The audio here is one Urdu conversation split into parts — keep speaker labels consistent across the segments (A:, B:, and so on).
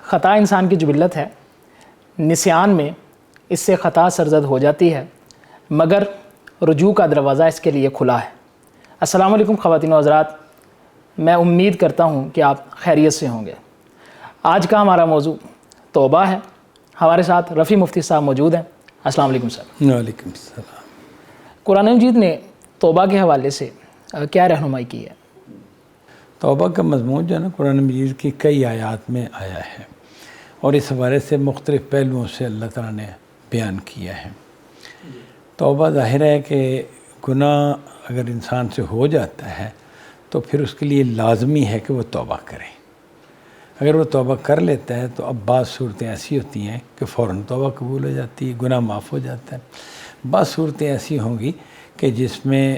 A: خطا انسان کی جبلت ہے، نسیان میں اس سے خطا سرزد ہو جاتی ہے، مگر رجوع کا دروازہ اس کے لیے کھلا ہے۔ السلام علیکم خواتین و حضرات، میں امید کرتا ہوں کہ آپ خیریت سے ہوں گے۔ آج کا ہمارا موضوع توبہ ہے۔ ہمارے ساتھ رفیع مفتی صاحب موجود ہیں۔ السلام علیکم سر۔
B: وعلیکم السلام۔
A: قرآن مجید نے توبہ کے حوالے سے کیا رہنمائی کی ہے؟
B: توبہ کا مضمون جو ہے نا قرآن مجید کی کئی آیات میں آیا ہے، اور اس حوالے سے مختلف پہلوؤں سے اللہ تعالیٰ نے بیان کیا ہے۔ توبہ ظاہر ہے کہ گناہ اگر انسان سے ہو جاتا ہے تو پھر اس کے لیے لازمی ہے کہ وہ توبہ کرے۔ اگر وہ توبہ کر لیتا ہے تو اب بعض صورتیں ایسی ہوتی ہیں کہ فوراً توبہ قبول ہو جاتی ہے، گناہ معاف ہو جاتا ہے۔ بعض صورتیں ایسی ہوں گی کہ جس میں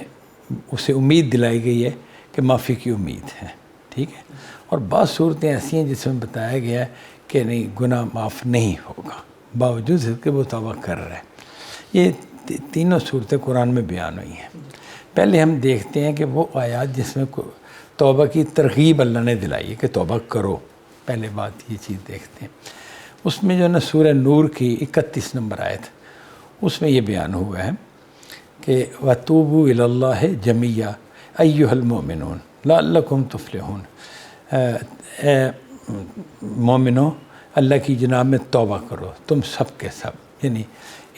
B: اسے امید دلائی گئی ہے کہ معافی کی امید ہے، ٹھیک ہے، اور بعض صورتیں ایسی ہیں جس میں بتایا گیا ہے کہ نہیں، گناہ معاف نہیں ہوگا باوجود اس کے وہ توبہ کر رہا ہے۔ یہ تینوں صورتیں قرآن میں بیان ہوئی ہیں۔ پہلے ہم دیکھتے ہیں کہ وہ آیات جس میں توبہ کی ترغیب اللہ نے دلائی ہے کہ توبہ کرو، پہلے بات یہ چیز دیکھتے ہیں۔ اس میں جو ہے نا سورہ نور کی 31 نمبر آیت، اس میں یہ بیان ہوا ہے کہ وَتُوبُوا إِلَى اللَّهِ جَمِيعًا أَيُّهَا الْمُؤْمِنُونَ لَعَلَّكُمْ تُفْلِحُونَ۔ اے مومنو، اللہ کی جناب میں توبہ کرو، تم سب کے سب، یعنی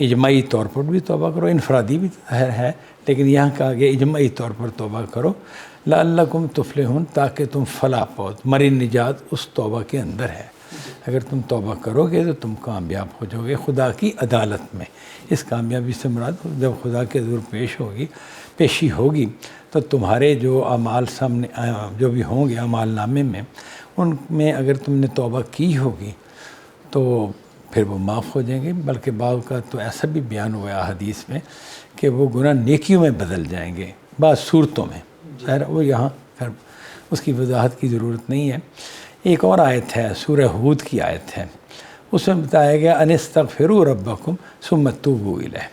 B: اجماعی طور پر بھی توبہ کرو، انفرادی بھی ظاہر ہے لیکن یہاں کہا گیا اجماعی طور پر توبہ کرو، لعلکم تفلحون، تاکہ تم فلاح پاؤ، تمہاری نجات اس توبہ کے اندر ہے۔ اگر تم توبہ کرو گے تو تم کامیاب ہو جاؤ گے خدا کی عدالت میں۔ اس کامیابی سے مراد جب خدا کے حضور پیشی ہوگی تو تمہارے جو اعمال سامنے جو بھی ہوں گے اعمال نامے میں، ان میں اگر تم نے توبہ کی ہوگی تو پھر وہ معاف ہو جائیں گے، بلکہ بعض کا تو ایسا بھی بیان ہوا ہے حدیث میں کہ وہ گناہ نیکیوں میں بدل جائیں گے بعض صورتوں میں۔ ظاہر وہ یہاں اس کی وضاحت کی ضرورت نہیں ہے۔ ایک اور آیت ہے، سورہ ہود کی آیت ہے، اس میں بتایا گیا ان استغفروا ربکم ثم توبوا الیہ،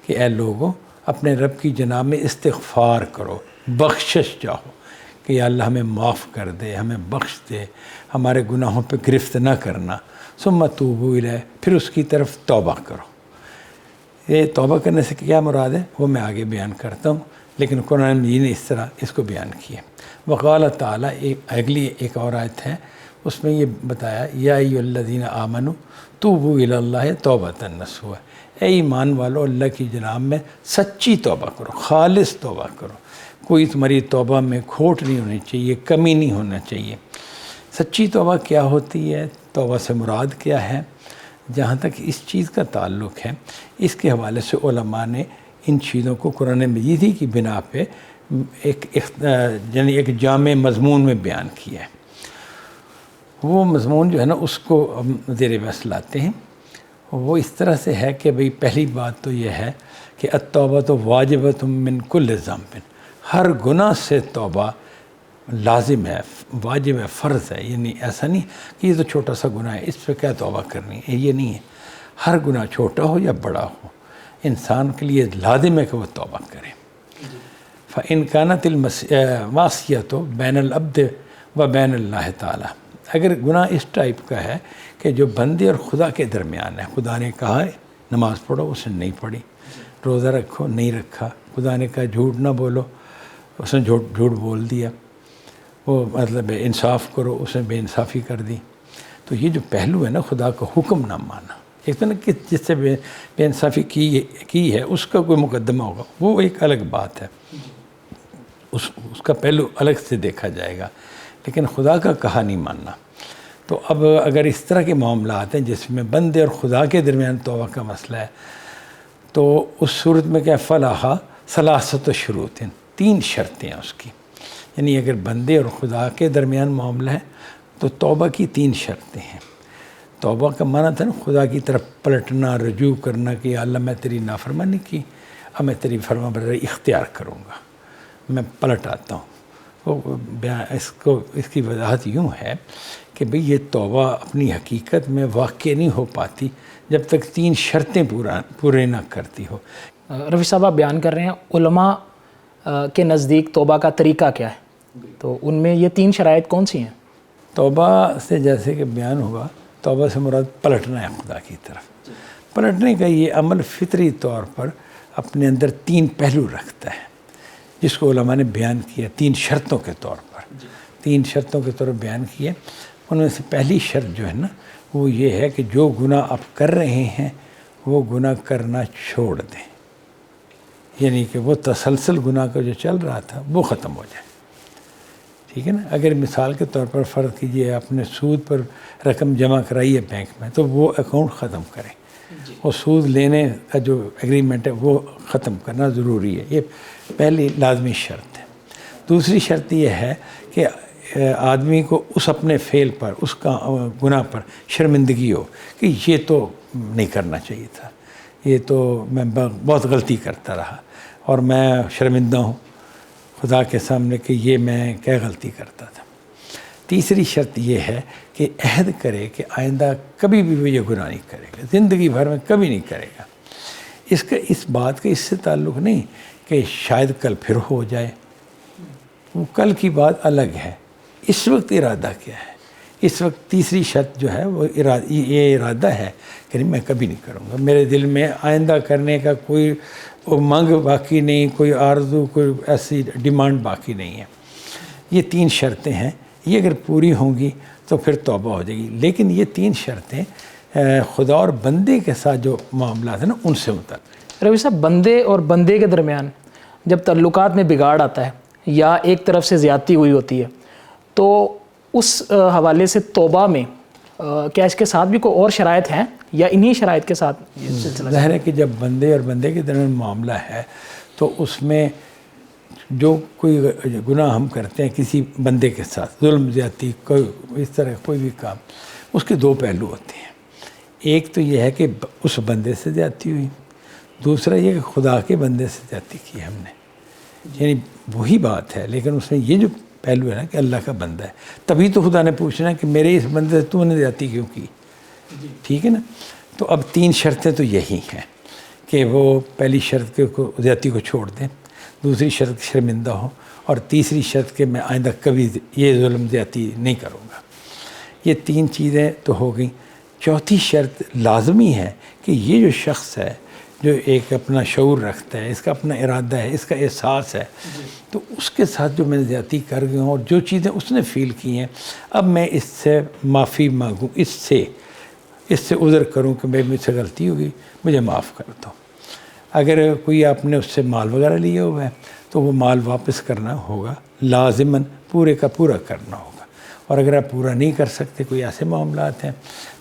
B: کہ اے لوگوں اپنے رب کی جناب میں استغفار کرو، بخشش چاہو کہ یا اللہ ہمیں معاف کر دے، ہمیں بخش دے، ہمارے گناہوں پہ گرفت نہ کرنا، ثم توبوا الیہ، پھر اس کی طرف توبہ کرو۔ یہ توبہ کرنے سے کیا مراد ہے وہ میں آگے بیان کرتا ہوں، لیکن قرآن مجید نے اس طرح اس کو بیان کیا۔ وقال تعالیٰ، اگلی ایک اور آیت ہے، اس میں یہ بتایا یا ایھا الذین آمنوا توبوا الی اللہ توبۃ نصوحا، اے ایمان والو اللہ کی جناب میں سچی توبہ کرو، خالص توبہ کرو، کوئی تمہاری توبہ میں کھوٹ نہیں ہونی چاہیے، کمی نہیں ہونا چاہیے۔ سچی توبہ کیا ہوتی ہے، توبہ سے مراد کیا ہے؟ جہاں تک اس چیز کا تعلق ہے، اس کے حوالے سے علماء نے ان چیزوں کو قرآن مجید ہی کی بنا پہ یعنی ایک جامع مضمون میں بیان کیا ہے۔ وہ مضمون جو ہے نا اس کو زیر بحث لاتے ہیں۔ وہ اس طرح سے ہے کہ بھئی پہلی بات تو یہ ہے کہ التوبۃ واجبۃ من کل ذنب، ہر گناہ سے توبہ لازم ہے، واجب ہے، فرض ہے۔ یعنی ایسا نہیں کہ یہ تو چھوٹا سا گناہ ہے اس پہ کیا توبہ کرنی ہے، یہ نہیں ہے۔ ہر گناہ چھوٹا ہو یا بڑا ہو، انسان کے لیے لازم ہے کہ وہ توبہ کرے۔ فَإِنْ كَانَتِ الْمَعْصِيَةُ بَيْنَ الْعَبْدِ وَبَيْنَ اللَّهِ تعالیٰ، اگر گناہ اس ٹائپ کا ہے کہ جو بندے اور خدا کے درمیان ہے، خدا نے کہا ہے نماز پڑھو، اس نے نہیں پڑھی، روزہ رکھو، نہیں رکھا، خدا نے کہا جھوٹ نہ بولو، اس نے جھوٹ بول دیا، وہ مطلب انصاف کرو، اس نے بے انصافی کر دی۔ تو یہ جو پہلو ہے نا خدا کا حکم نہ مانا، ایک تو نا کہ جس سے بے انصافی کی ہے اس کا کوئی مقدمہ ہوگا، وہ ایک الگ بات ہے، اس کا پہلو الگ سے دیکھا جائے گا، لیکن خدا کا کہا نہیں ماننا۔ تو اب اگر اس طرح کے معاملات ہیں جس میں بندے اور خدا کے درمیان توبہ کا مسئلہ ہے، تو اس صورت میں کیا فلاح ثلاثۃ شروط، 3 شرطیں ہیں اس کی۔ یعنی اگر بندے اور خدا کے درمیان معاملہ ہے تو توبہ کی 3 شرطیں ہیں۔ توبہ کا معنی تھا نا خدا کی طرف پلٹنا، رجوع کرنا کہ یا اللہ میں تیری نافرمانی کی، اب میں تیری فرما برداری اختیار کروں گا، میں پلٹ آتا ہوں۔ اس کی وضاحت یوں ہے کہ بھئی یہ توبہ اپنی حقیقت میں واقع نہیں ہو پاتی جب تک 3 شرطیں پورے نہ کرتی ہو۔
A: رفیع صاحب آپ بیان کر رہے ہیں علماء کے نزدیک توبہ کا طریقہ کیا ہے، تو ان میں یہ 3 شرائط کون سی ہیں؟
B: توبہ سے جیسے کہ بیان ہوا توبہ سے مراد پلٹنا ہے خدا کی طرف. پلٹنے کا یہ عمل فطری طور پر اپنے اندر 3 پہلو رکھتا ہے، جس کو علماء نے بیان کیا 3 شرطوں کے طور پر. 3 شرطوں کے طور پر بیان کیے. ان میں سے پہلی شرط جو ہے نا وہ یہ ہے کہ جو گناہ آپ کر رہے ہیں وہ گناہ کرنا چھوڑ دیں، یعنی کہ وہ تسلسل گناہ کا جو چل رہا تھا وہ ختم ہو جائے. ٹھیک ہے نا. اگر مثال کے طور پر فرض کیجئے آپ نے سود پر رقم جمع کرائی ہے بینک میں، تو وہ اکاؤنٹ ختم کریں. اور سود لینے کا جو ایگریمنٹ ہے وہ ختم کرنا ضروری ہے. یہ پہلی لازمی شرط ہے. دوسری شرط یہ ہے کہ آدمی کو اس اپنے فعل پر، اس کا گناہ پر شرمندگی ہو کہ یہ تو نہیں کرنا چاہیے تھا، یہ تو میں بہت غلطی کرتا رہا اور میں شرمندہ ہوں خدا کے سامنے کہ یہ میں کیا غلطی کرتا تھا. تیسری شرط یہ ہے کہ عہد کرے کہ آئندہ کبھی بھی وہ یہ گناہ نہیں کرے گا، زندگی بھر میں کبھی نہیں کرے گا. اس بات کا اس سے تعلق نہیں کہ شاید کل پھر ہو جائے، وہ کل کی بات الگ ہے. اس وقت ارادہ کیا ہے؟ اس وقت تیسری شرط جو ہے وہ یہ ارادہ ہے کہ نہیں میں کبھی نہیں کروں گا، میرے دل میں آئندہ کرنے کا کوئی منگ باقی نہیں، کوئی آرزو، کوئی ایسی ڈیمانڈ باقی نہیں ہے. یہ 3 شرطیں ہیں. یہ اگر پوری ہوں گی تو پھر توبہ ہو جائے گی. لیکن یہ 3 شرطیں خدا اور بندے کے ساتھ جو معاملات ہیں نا ان سے متعلق.
A: روی صاحب، بندے اور بندے کے درمیان جب تعلقات میں بگاڑ آتا ہے یا ایک طرف سے زیادتی ہوئی ہوتی ہے تو اس حوالے سے توبہ میں کیا اس کے ساتھ بھی کوئی اور شرائط ہیں یا انہی شرائط کے ساتھ
B: ظاہر ہے کہ جب بندے اور بندے کے درمیان معاملہ ہے تو اس میں جو کوئی گناہ ہم کرتے ہیں کسی بندے کے ساتھ، ظلم زیادتی کوئی اس طرح کوئی بھی کام، اس کے 2 پہلو ہوتے ہیں. ایک تو یہ ہے کہ اس بندے سے زیادتی ہوئی، دوسرا یہ کہ خدا کے بندے سے زیادتی کی ہم نے. یعنی وہی بات ہے لیکن اس میں یہ جو پہلو ہے نا کہ اللہ کا بندہ ہے، تبھی تو خدا نے پوچھنا ہے کہ میرے اس بندے سے تو نے زیادتی کیوں کی. ٹھیک ہے نا. تو اب 3 شرطیں تو یہی ہیں کہ وہ پہلی شرط کے زیادتی کو چھوڑ دیں، دوسری شرط شرمندہ ہو، اور تیسری شرط کہ میں آئندہ کبھی یہ ظلم زیادتی نہیں کروں گا. یہ 3 چیزیں تو ہو گئیں. چوتھی شرط لازمی ہے کہ یہ جو شخص ہے جو ایک اپنا شعور رکھتا ہے، اس کا اپنا ارادہ ہے، اس کا احساس ہے، تو اس کے ساتھ جو میں نے زیادتی کر گیا ہوں اور جو چیزیں اس نے فیل کی ہیں، اب میں اس سے معافی مانگوں، اس سے عذر کروں کہ مجھ سے غلطی ہوگی، مجھے معاف کر دو. اگر کوئی آپ نے اس سے مال وغیرہ لیا ہوا ہے تو وہ مال واپس کرنا ہوگا، لازماً پورے کا پورا کرنا ہوگا. اور اگر آپ پورا نہیں کر سکتے، کوئی ایسے معاملات ہیں،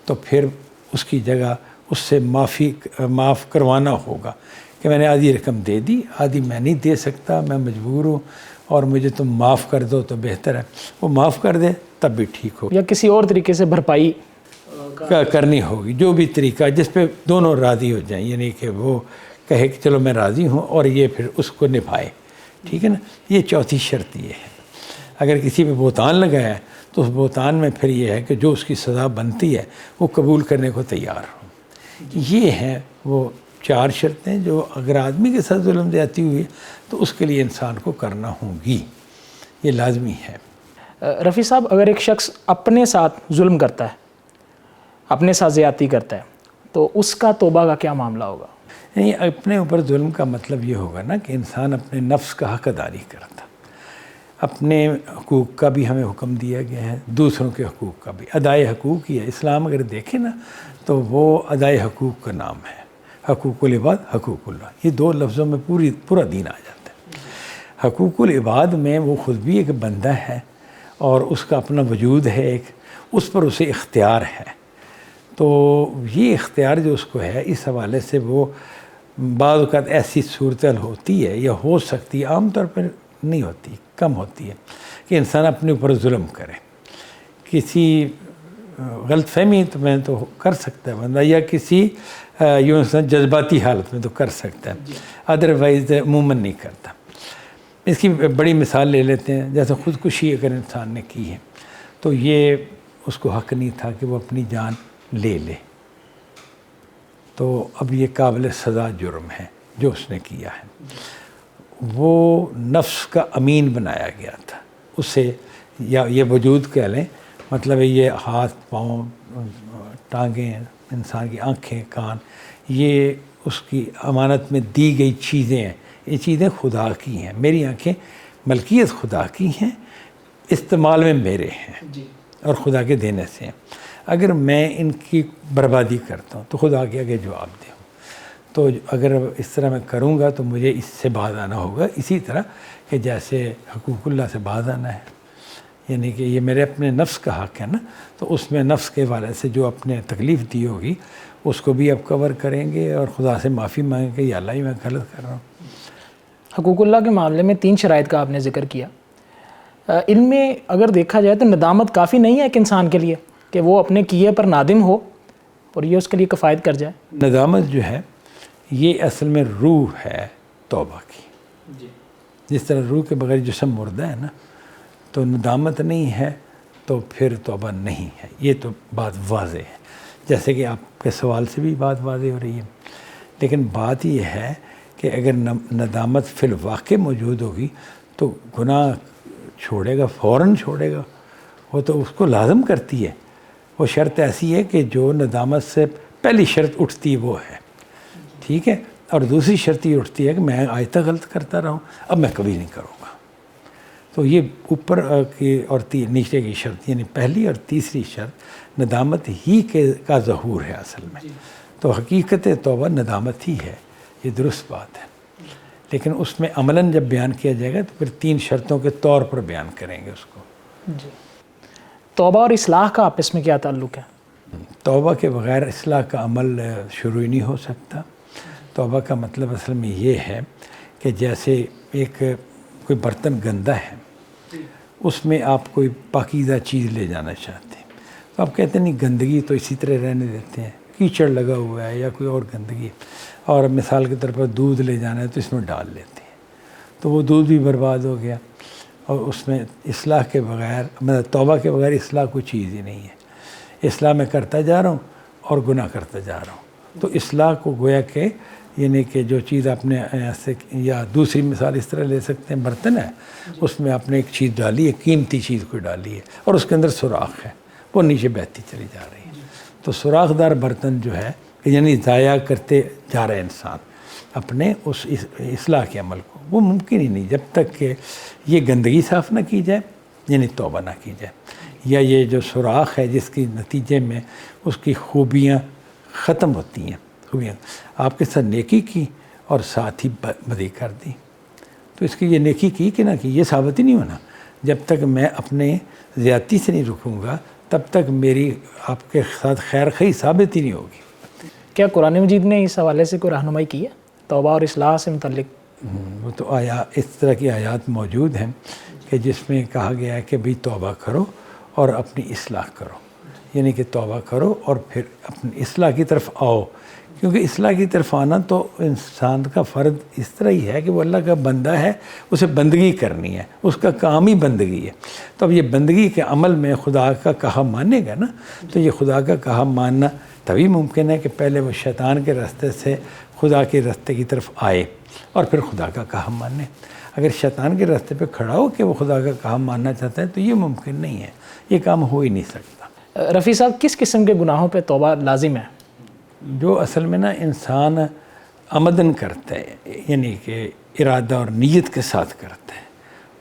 B: تو پھر اس کی جگہ اس سے معاف کروانا ہوگا کہ میں نے آدھی رقم دے دی، آدھی میں نہیں دے سکتا، میں مجبور ہوں اور مجھے تم معاف کر دو تو بہتر ہے. وہ معاف کر دے تب بھی ٹھیک ہو،
A: یا کسی اور طریقے سے بھرپائی
B: کرنی ہوگی، جو بھی طریقہ جس پہ دونوں راضی ہو جائیں. یعنی کہ وہ کہے کہ چلو میں راضی ہوں اور یہ پھر اس کو نبھائے. ٹھیک ہے نا. یہ چوتھی شرط یہ ہے. اگر کسی پہ بہتان لگایا ہے تو اس بہتان میں پھر یہ ہے کہ جو اس کی سزا بنتی ہے وہ قبول کرنے کو تیار ہو. یہ ہیں وہ 4 شرطیں جو اگر آدمی کے ساتھ ظلم زیادتی ہوئی تو اس کے لیے انسان کو کرنا ہوں گی، یہ لازمی ہے.
A: رفیع صاحب، اگر ایک شخص اپنے ساتھ ظلم کرتا ہے، اپنے ساتھ زیادتی کرتا ہے، تو اس کا توبہ کا کیا معاملہ ہوگا؟
B: یعنی اپنے اوپر ظلم کا مطلب یہ ہوگا نا کہ انسان اپنے نفس کا حق ادا نہیں کرتا. اپنے حقوق کا بھی ہمیں حکم دیا گیا ہے، دوسروں کے حقوق کا بھی. ادائے حقوق ہی ہے. اسلام اگر دیکھیں نا تو وہ ادائے حقوق کا نام ہے. حقوق العباد، حقوق اللہ، یہ 2 لفظوں میں پورا دین آ جاتا ہے. حقوق العباد میں وہ خود بھی ایک بندہ ہے اور اس کا اپنا وجود ہے، ایک اس پر اسے اختیار ہے. تو یہ اختیار جو اس کو ہے، اس حوالے سے وہ بعض اوقات ایسی صورتحال ہوتی ہے یا ہو سکتی ہے، عام طور پر نہیں ہوتی، کم ہوتی ہے، کہ انسان اپنے اوپر ظلم کرے. کسی غلط فہمی میں تو کر سکتا ہے بندہ، یا کسی یوں جذباتی حالت میں تو کر سکتا ہے، ادروائز عموماً نہیں کرتا. اس کی بڑی مثال لے لیتے ہیں، جیسے خودکشی اگر انسان نے کی ہے تو یہ اس کو حق نہیں تھا کہ وہ اپنی جان لے لے. تو اب یہ قابل سزا جرم ہے جو اس نے کیا ہے. وہ نفس کا امین بنایا گیا تھا اسے، یا یہ وجود کہہ لیں، مطلب یہ ہاتھ پاؤں ٹانگیں، انسان کی آنکھیں، کان، یہ اس کی امانت میں دی گئی چیزیں ہیں، یہ چیزیں خدا کی ہیں۔ میری آنکھیں ملکیت خدا کی ہیں، استعمال میں میرے ہیں اور خدا کے دینے سے ہیں۔ اگر میں ان کی بربادی کرتا ہوں تو خدا کے آگے جواب دوں۔ تو اگر اس طرح میں کروں گا تو مجھے اس سے باز آنا ہوگا، اسی طرح کہ جیسے حقوق اللہ سے باز آنا ہے، یعنی کہ یہ میرے اپنے نفس کا حق ہے نا، تو اس میں نفس کے والے سے جو اپنے تکلیف دی ہوگی اس کو بھی اب کور کریں گے اور خدا سے معافی مانگیں کہ یا اللہ ہی میں غلط کر رہا ہوں۔
A: حقوق اللہ کے معاملے میں 3 شرائط کا آپ نے ذکر کیا۔ ان میں اگر دیکھا جائے تو ندامت کافی نہیں ہے ایک انسان کے لیے کہ وہ اپنے کیے پر نادم ہو اور یہ اس کے لیے کفایت کر جائے؟
B: ندامت جو ہے یہ اصل میں روح ہے توبہ کی، جس طرح روح کے بغیر جسم مردہ ہے نا، تو ندامت نہیں ہے تو پھر توبہ نہیں ہے۔ یہ تو بات واضح ہے، جیسے کہ آپ کے سوال سے بھی بات واضح ہو رہی ہے۔ لیکن بات یہ ہے کہ اگر ندامت فی الواقع موجود ہوگی تو گناہ چھوڑے گا، فوراً چھوڑے گا، وہ تو اس کو لازم کرتی ہے۔ وہ شرط ایسی ہے کہ جو ندامت سے پہلی شرط اٹھتی وہ ہے، ٹھیک ہے، اور دوسری شرط یہ اٹھتی ہے کہ میں آج تک غلط کرتا رہا ہوں، اب میں کبھی نہیں کروں گا۔ تو یہ اوپر کی اور نیچے کی شرط، یعنی پہلی اور تیسری شرط ندامت ہی کا ظہور ہے اصل میں۔ تو حقیقت توبہ ندامت ہی ہے، یہ درست بات ہے، لیکن اس میں عملاً جب بیان کیا جائے گا تو پھر 3 شرطوں کے طور پر بیان کریں گے اس کو۔
A: جی، توبہ اور اصلاح کا آپس میں کیا تعلق ہے؟
B: توبہ کے بغیر اصلاح کا عمل شروع ہی نہیں ہو سکتا۔ توبہ کا مطلب اصل میں یہ ہے کہ جیسے کوئی برتن گندا ہے، اس میں آپ کوئی پاکیزہ چیز لے جانا چاہتے ہیں تو آپ کہتے ہیں نہیں، گندگی تو اسی طرح رہنے دیتے ہیں، کیچڑ لگا ہوا ہے یا کوئی اور گندگی، اور مثال کے طور پر دودھ لے جانا ہے تو اس میں ڈال لیتے ہیں، تو وہ دودھ بھی برباد ہو گیا۔ اور اس میں اصلاح کے بغیر، مطلب توبہ کے بغیر اصلاح کوئی چیز ہی نہیں ہے۔ اصلاح میں کرتا جا رہا ہوں اور گناہ کرتا جا رہا ہوں، تو اصلاح کو گویا کہ یعنی کہ جو چیز آپ نے ایسے، یا دوسری مثال اس طرح لے سکتے ہیں، برتن ہے، اس میں آپ نے ایک چیز ڈالی ہے، قیمتی چیز کوئی ڈالی ہے، اور اس کے اندر سوراخ ہے، وہ نیچے بہتی چلی جا رہی ہے۔ تو سوراخ دار برتن جو ہے، یعنی ضائع کرتے جا رہے انسان اپنے اس اصلاح کے عمل کو، وہ ممکن ہی نہیں جب تک کہ یہ گندگی صاف نہ کی جائے، یعنی توبہ نہ کی جائے، یا یہ جو سوراخ ہے جس کے نتیجے میں اس کی خوبیاں ختم ہوتی ہیں، خوبیاں آپ کے ساتھ نیکی کی اور ساتھ ہی بدی کر دی، تو اس کی یہ نیکی کی کہ نہ کی یہ ثابت ہی نہیں ہونا۔ جب تک میں اپنے زیادتی سے نہیں رکوں گا تب تک میری آپ کے ساتھ خیر خواہی ثابت ہی نہیں ہوگی۔
A: کیا قرآن مجید نے اس حوالے سے کوئی رہنمائی کی ہے توبہ اور اصلاح سے متعلق؟
B: وہ تو اس طرح کی آیات موجود ہیں کہ جس میں کہا گیا ہے کہ بھئی توبہ کرو اور اپنی اصلاح کرو، یعنی کہ توبہ کرو اور پھر اپنی اصلاح کی طرف آؤ، کیونکہ اصلاح کی طرف آنا تو انسان کا فرض اس طرح ہی ہے کہ وہ اللہ کا بندہ ہے، اسے بندگی کرنی ہے، اس کا کام ہی بندگی ہے۔ تو اب یہ بندگی کے عمل میں خدا کا کہا مانے گا نا، تو یہ خدا کا کہا ماننا تبھی ممکن ہے کہ پہلے وہ شیطان کے راستے سے خدا کے راستے کی طرف آئے اور پھر خدا کا کہا مانے۔ اگر شیطان کے راستے پہ کھڑا ہو کہ وہ خدا کا کہا ماننا چاہتا ہے تو یہ ممکن نہیں ہے، یہ کام ہو ہی نہیں سکتا۔
A: رفیع صاحب، کس قسم کے گناہوں پہ توبہ لازم ہے؟
B: جو اصل میں نا انسان عمدن کرتا ہے، یعنی کہ ارادہ اور نیت کے ساتھ کرتا ہے،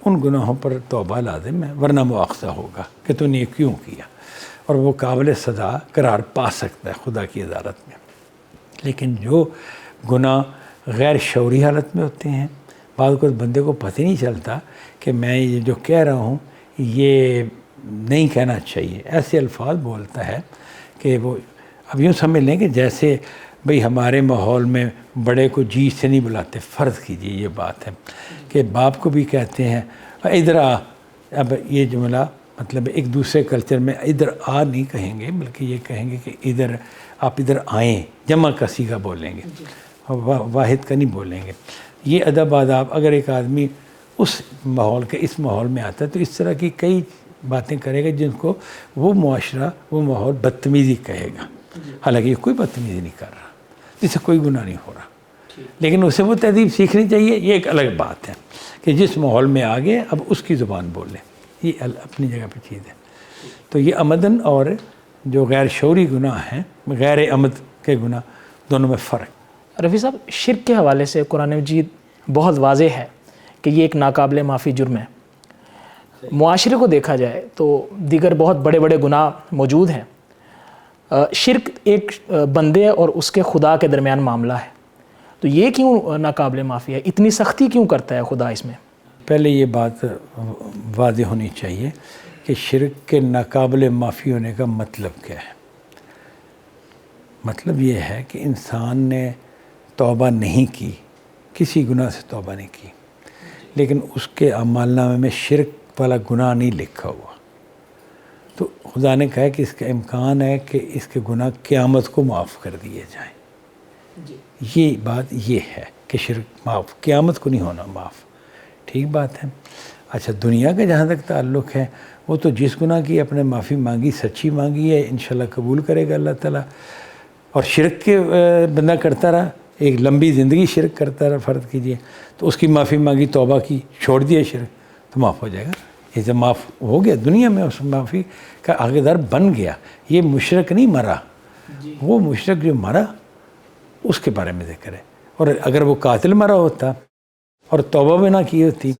B: ان گناہوں پر توبہ لازم ہے، ورنہ مؤاخذہ ہوگا کہ تو نے کیوں کیا، اور وہ قابل سزا قرار پا سکتا ہے خدا کی عدالت میں۔ لیکن جو گناہ غیر شعوری حالت میں ہوتے ہیں، بعض اوقات بندے کو پتہ نہیں چلتا کہ میں یہ جو کہہ رہا ہوں یہ نہیں کہنا چاہیے، ایسے الفاظ بولتا ہے کہ وہ اب یوں سمجھ لیں کہ جیسے بھئی ہمارے ماحول میں بڑے کو جی سے نہیں بلاتے، فرض کیجئے یہ بات ہے کہ باپ کو بھی کہتے ہیں ادھر آ، اب یہ جملہ مطلب ایک دوسرے کلچر میں ادھر آ نہیں کہیں گے بلکہ یہ کہیں گے کہ ادھر آپ ادھر آئیں، جمع کسی کا بولیں گے، واحد کا نہیں بولیں گے۔ یہ ادب آداب اگر ایک آدمی اس ماحول کے اس ماحول میں آتا ہے تو اس طرح کی کئی باتیں کرے گا جن کو وہ معاشرہ، وہ ماحول بدتمیزی کہے گا، حالانکہ یہ کوئی بدتمیزی نہیں کر رہا، جس سے کوئی گناہ نہیں ہو رہا، لیکن اسے وہ تہذیب سیکھنی چاہیے۔ یہ ایک الگ بات ہے کہ جس ماحول میں آگے اب اس کی زبان بولیں، یہ اپنی جگہ پہ چیز ہے۔ تو یہ عمدن اور جو غیر شعوری گناہ ہیں، غیر عمد کے گناہ، دونوں میں فرق۔
A: رفیع صاحب، شرک کے حوالے سے قرآن مجید بہت واضح ہے کہ یہ ایک ناقابل معافی جرم ہے۔ معاشرے کو دیکھا جائے تو دیگر بہت بڑے بڑے گناہ موجود ہیں، شرک ایک بندے اور اس کے خدا کے درمیان معاملہ ہے، تو یہ کیوں ناقابل معافی ہے؟ اتنی سختی کیوں کرتا ہے خدا اس میں؟
B: پہلے یہ بات واضح ہونی چاہیے کہ شرک کے ناقابل معافی ہونے کا مطلب کیا ہے۔ مطلب یہ ہے کہ انسان نے توبہ نہیں کی، کسی گناہ سے توبہ نہیں کی، لیکن اس کے اعمال نامے میں شرک والا گناہ نہیں لکھا ہوا، تو خدا نے کہا کہ اس کا امکان ہے کہ اس کے گناہ قیامت کو معاف کر دیے جائیں۔ یہ بات یہ ہے کہ شرک معاف قیامت کو نہیں ہونا معاف، ٹھیک بات ہے۔ اچھا، دنیا کا جہاں تک تعلق ہے، وہ تو جس گناہ کی اپنے معافی مانگی، سچی مانگی ہے، انشاءاللہ قبول کرے گا اللہ تعالیٰ۔ اور شرک کے بندہ کرتا رہا، ایک لمبی زندگی شرک کرتا رہا، فرض کیجئے، تو اس کی معافی مانگی، توبہ کی، چھوڑ دیا شرک، تو معاف ہو جائے گا۔ یہ جب معاف ہو گیا، دنیا میں اس معافی کا حقدار بن گیا۔ یہ مشرک نہیں مرا، وہ مشرک جو مرا اس کے بارے میں ذکر ہے۔ اور اگر وہ قاتل مرا ہوتا اور توبہ بھی نہ کی ہوتی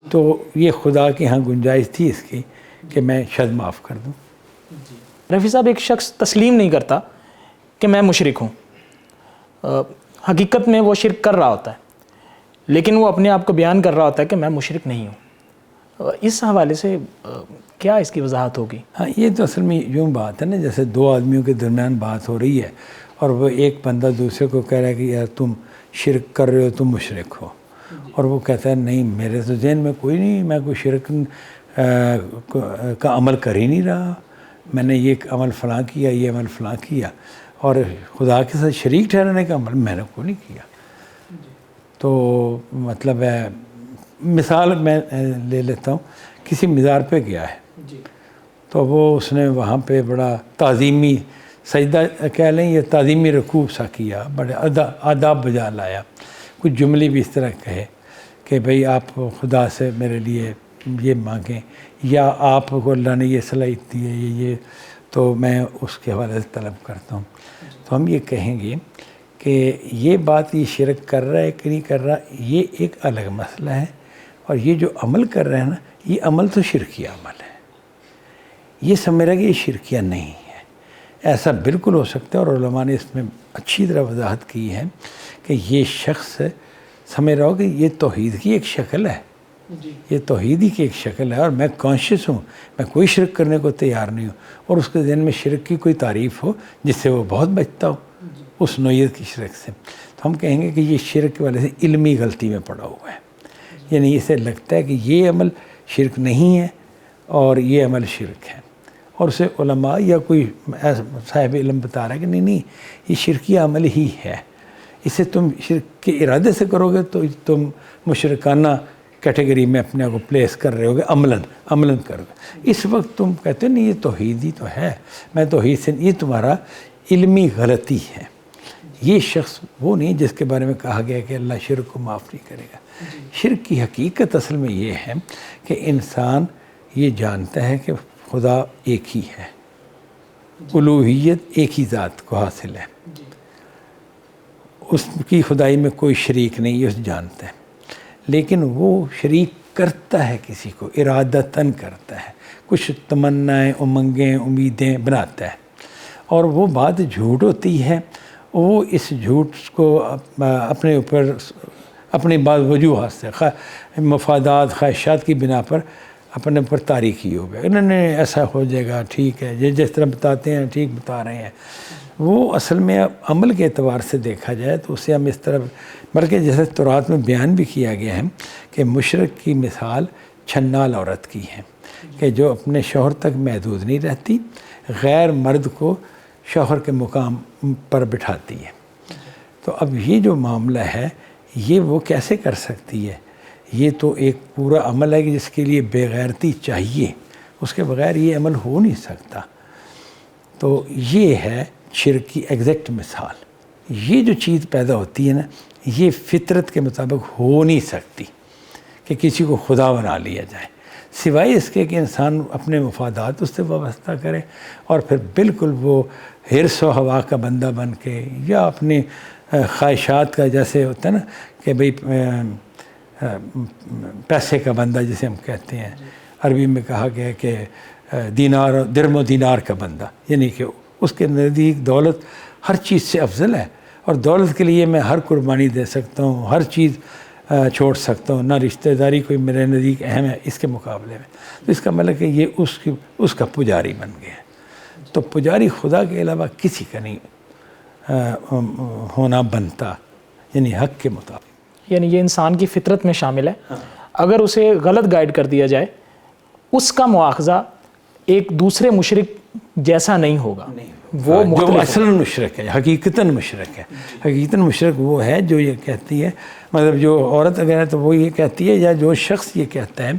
B: تو یہ خدا کے ہاں گنجائش تھی اس کی کہ میں شاید معاف کر دوں۔
A: رفیع صاحب، ایک شخص تسلیم نہیں کرتا کہ میں مشرک ہوں، حقیقت میں وہ شرک کر رہا ہوتا ہے، لیکن وہ اپنے آپ کو بیان کر رہا ہوتا ہے کہ میں مشرک نہیں ہوں۔ اس حوالے سے کیا اس کی وضاحت ہوگی؟
B: ہاں، یہ تو اصل میں یوں بات ہے نا، جیسے دو آدمیوں کے درمیان بات ہو رہی ہے اور وہ ایک بندہ دوسرے کو کہہ رہا ہے کہ یار تم شرک کر رہے ہو، تم مشرک ہو، اور وہ کہتا ہے نہیں، میرے تو ذہن میں کوئی نہیں، میں کوئی شرک کا عمل کر ہی نہیں رہا، میں نے یہ عمل فلاں کیا، یہ عمل فلاں کیا، اور خدا کے ساتھ شریک ٹھہرانے کا عمل میں نے کوئی نہیں کیا۔ تو مطلب ہے، مثال میں لے لیتا ہوں، کسی مزار پہ گیا ہے تو وہ اس نے وہاں پہ بڑا تعظیمی سجدہ کہہ لیں یا تعظیمی رکوع سا کیا، بڑے آداب بجا لایا، کچھ جملے بھی اس طرح کہے کہ بھئی آپ خدا سے میرے لیے یہ مانگیں، یا آپ کو اللہ نے یہ صلاحیت دی ہے، یہ تو میں اس کے حوالے سے طلب کرتا ہوں۔ تو ہم یہ کہیں گے کہ یہ بات یہ شرک کر رہا ہے کہ نہیں کر رہا، یہ ایک الگ مسئلہ ہے، اور یہ جو عمل کر رہے ہیں نا، یہ عمل تو شرکیہ عمل ہے، یہ سمجھ رہا کہ یہ شرکیہ نہیں ہے۔ ایسا بالکل ہو سکتا ہے، اور علماء نے اس میں اچھی طرح وضاحت کی ہے کہ یہ شخص سمجھ رہا ہو کہ یہ توحید کی ایک شکل ہے، یہ توحیدی کی ایک شکل ہے، اور میں کانشیس ہوں، میں کوئی شرک کرنے کو تیار نہیں ہوں، اور اس کے ذہن میں شرک کی کوئی تعریف ہو جس سے وہ بہت بچتا ہو اس نوعیت کی شرک سے، تو ہم کہیں گے کہ یہ شرک والے سے علمی غلطی میں پڑا ہوا ہے، یعنی اسے لگتا ہے کہ یہ عمل شرک نہیں ہے اور یہ عمل شرک ہے، اور اسے علماء یا کوئی صاحب علم بتا رہا ہے کہ نہیں یہ شرکی عمل ہی ہے، اسے تم شرک کے ارادے سے کرو گے تو تم مشرکانہ کیٹیگری میں اپنے آپ کو پلیس کر رہے ہوگے، عملاً کرو گے۔ اس وقت تم کہتے ہیں نہیں یہ توحید ہی تو ہے، میں توحید سے، یہ تمہارا علمی غلطی ہے۔ یہ شخص وہ نہیں جس کے بارے میں کہا گیا کہ اللہ شرک کو معاف نہیں کرے گا۔ شرک کی حقیقت اصل میں یہ ہے کہ انسان یہ جانتا ہے کہ خدا ایک ہی ہے، الوہیت ایک ہی ذات کو حاصل ہے، اس کی خدائی میں کوئی شریک نہیں، یہ اس جانتا ہے، لیکن وہ شریک کرتا ہے، کسی کو ارادتاً کرتا ہے، کچھ تمنائیں، امنگیں، امیدیں بناتا ہے، اور وہ بات جھوٹ ہوتی ہے، وہ اس جھوٹ کو اپنے اوپر اپنی بعض وجوہات سے، مفادات، خواہشات کی بنا پر اپنے اوپر تاریخی ہو گئے، انہوں نے ایسا ہو جائے گا، ٹھیک ہے، یہ جس طرح بتاتے ہیں ٹھیک بتا رہے ہیں۔ وہ اصل میں عمل کے اعتبار سے دیکھا جائے تو اسے ہم اس طرح، بلکہ جیسے تورات میں بیان بھی کیا گیا ہے کہ مشرک کی مثال چھنال عورت کی ہے کہ جو اپنے شوہر تک محدود نہیں رہتی، غیر مرد کو شوہر کے مقام پر بٹھاتی ہے۔ تو اب یہ جو معاملہ ہے یہ وہ کیسے کر سکتی ہے؟ یہ تو ایک پورا عمل ہے کہ جس کے لیے بے غیرتی چاہیے، اس کے بغیر یہ عمل ہو نہیں سکتا۔ تو یہ ہے شرک کی ایگزیکٹ مثال۔ یہ جو چیز پیدا ہوتی ہے نا، یہ فطرت کے مطابق ہو نہیں سکتی کہ کسی کو خدا بنا لیا جائے، سوائے اس کے کہ انسان اپنے مفادات اس سے وابستہ کرے اور پھر بالکل وہ حرص و ہوا کا بندہ بن کے یا اپنی خواہشات کا، جیسے ہوتا ہے نا کہ بھئی پیسے کا بندہ جسے ہم کہتے ہیں، عربی میں کہا گیا کہ دینار درم و دینار کا بندہ، یعنی کہ اس کے نزدیک دولت ہر چیز سے افضل ہے اور دولت کے لیے میں ہر قربانی دے سکتا ہوں، ہر چیز چھوڑ سکتا ہوں، نہ رشتہ داری کوئی میرے نزدیک اہم ہے اس کے مقابلے میں. تو اس کا مطلب کہ یہ اس کا پجاری بن گیا. تو پجاری خدا کے علاوہ کسی کا نہیں ہونا بنتا، یعنی حق کے مطابق.
A: یعنی یہ انسان کی فطرت میں شامل ہے. اگر اسے غلط گائیڈ کر دیا جائے اس کا مواخذہ ایک دوسرے مشرک جیسا نہیں ہوگا، وہ
B: جو اصل مشرک ہے، حقیقتاً مشرک ہے. حقیقتاً مشرک وہ ہے جو یہ کہتی ہے، مطلب جو عورت اگر ہے تو وہ یہ کہتی ہے، یا جو شخص یہ کہتا ہے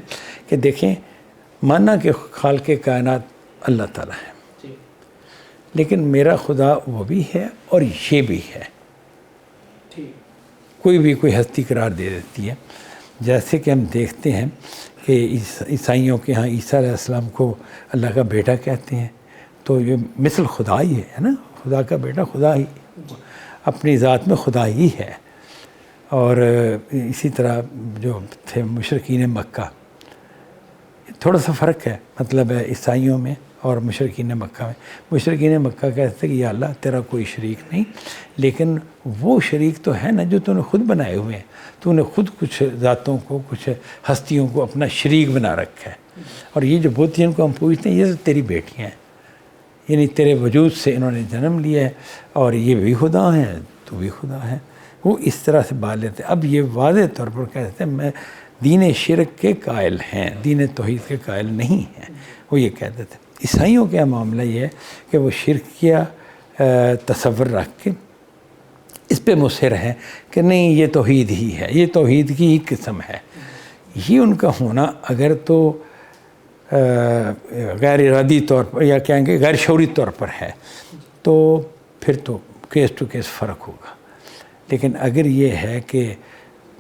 B: کہ دیکھیں مانا کہ خالق کائنات اللہ تعالیٰ ہے، لیکن میرا خدا وہ بھی ہے اور یہ بھی ہے. کوئی ہستی قرار دے دیتی ہے. جیسے کہ ہم دیکھتے ہیں کہ عیسائیوں کے ہاں عیسیٰ علیہ السلام کو اللہ کا بیٹا کہتے ہیں، تو یہ مثل خدا ہی ہے نا، خدا کا بیٹا خدا ہی اپنی ذات میں خدا ہی ہے. اور اسی طرح جو تھے مشرکین مکہ، تھوڑا سا فرق ہے مطلب ہے عیسائیوں میں اور مشرکین مکہ میں. مشرکین مکہ کہتے ہیں کہ یا اللہ تیرا کوئی شریک نہیں، لیکن وہ شریک تو ہے نا جو تو نے خود بنائے ہوئے ہیں. تو نے خود کچھ ذاتوں کو، کچھ ہستیوں کو اپنا شریک بنا رکھا ہے. اور یہ جو بت جن کو ہم پوچھتے ہیں یہ تو تیری بیٹیاں ہیں، یعنی تیرے وجود سے انہوں نے جنم لیا ہے، اور یہ بھی خدا ہیں تو بھی خدا ہے. وہ اس طرح سے بات لیتے ہیں. اب یہ واضح طور پر کہتے ہیں میں دین شرک کے قائل ہیں، دین توحید کے قائل نہیں ہیں. وہ یہ کہتے تھے. عیسائیوں کا معاملہ یہ ہے کہ وہ شرکیہ تصور رکھ کے اس پہ مصر ہے کہ نہیں یہ توحید ہی ہے، یہ توحید کی ہی قسم ہے. یہ ان کا ہونا اگر تو غیر ارادی طور پر یا کہیں گے غیر شعوری طور پر ہے تو پھر تو کیس ٹو کیس فرق ہوگا. لیکن اگر یہ ہے کہ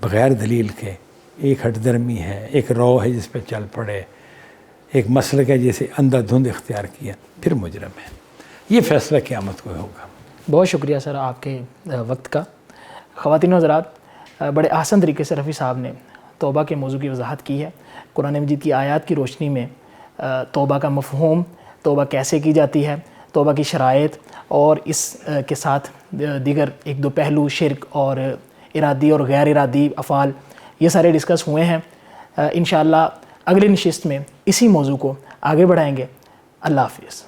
B: بغیر دلیل کے ایک ہٹ درمی ہے، ایک رو ہے جس پہ چل پڑے، ایک مسلک ہے جسے اندھا دھند اختیار کیا، پھر مجرم ہے. یہ فیصلہ قیامت کو ہوگا.
A: بہت شکریہ سر آپ کے وقت کا. خواتین و حضرات، بڑے آسان طریقے سے رفیع صاحب نے توبہ کے موضوع کی وضاحت کی ہے. قرآن مجید کی آیات کی روشنی میں توبہ کا مفہوم، توبہ کیسے کی جاتی ہے، توبہ کی شرائط، اور اس کے ساتھ دیگر ایک دو پہلو شرک اور ارادی اور غیر ارادی افعال، یہ سارے ڈسکس ہوئے ہیں. انشاءاللہ اگلی نشست میں اسی موضوع کو آگے بڑھائیں گے. اللہ حافظ.